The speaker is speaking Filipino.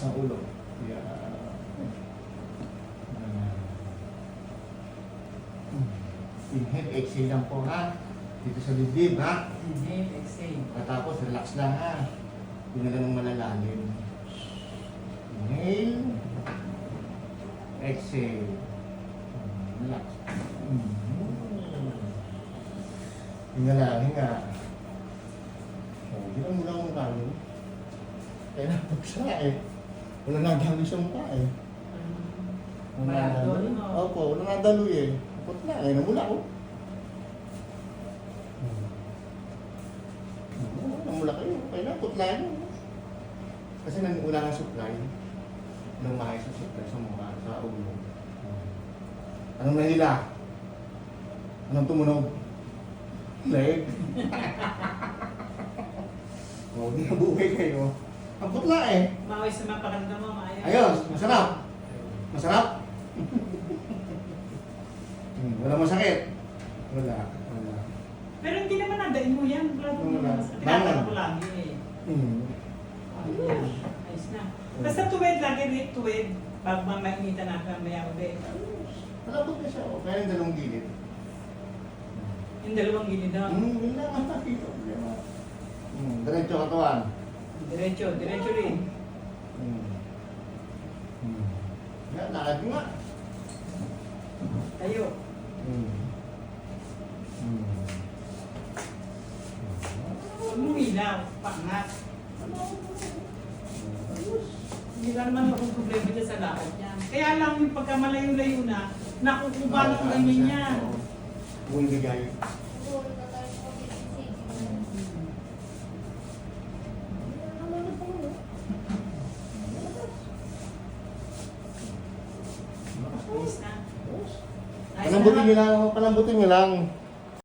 Taas ang ulo. Yeah. Inhale, exhale lang po ha. Dito sa dibdib ha. Inhale, exhale. Pagkatapos, relax lang ha. Hindi na lang malalalim. Inhale. Exhale. Relax. Hinga lang, hinga. Hindi mo lang ang kalo. Kaya napagsa eh. Wala nadalo sa mukha eh. Wala nadalo. Opo, wala nadalo eh. Kapot na eh, namula ko. Namula kayo, kaya na, putla yun. Kasi wala nga supply. Walang maayos sa supply sa mukha, sa ulo. Anong nahila? Anong tumunog? Leg. O, di na buhay kayo. Ang putla eh. Maway sa mga pakiramdam mo, maayos. Ayos, masarap. Masarap? Wala masakit. Wala. Pero hindi naman nadain mo yan. Wala. Tinatara ko lagi eh. Ayos. Ayos na. Basta tuwid lagi, tuwid. Pag mamainitan natin, maya ulit. Malapot na siya. Kaya yung dalawang gilid. Yung dalawang gilid daw. Yun lang ang nakita. Diretso katawan. Diretso, diretso rin. Yan, lakad mo nga. Tayo. Huwag mo ilaw, pangat. Hindi ka naman akong problema dyan sa lakad niya. Kaya lang yung pagka malayo-layo na, nakukuba ng ganyan yan. Bumibigay. Ayos na. Ayos na. Palambutin nyo lang.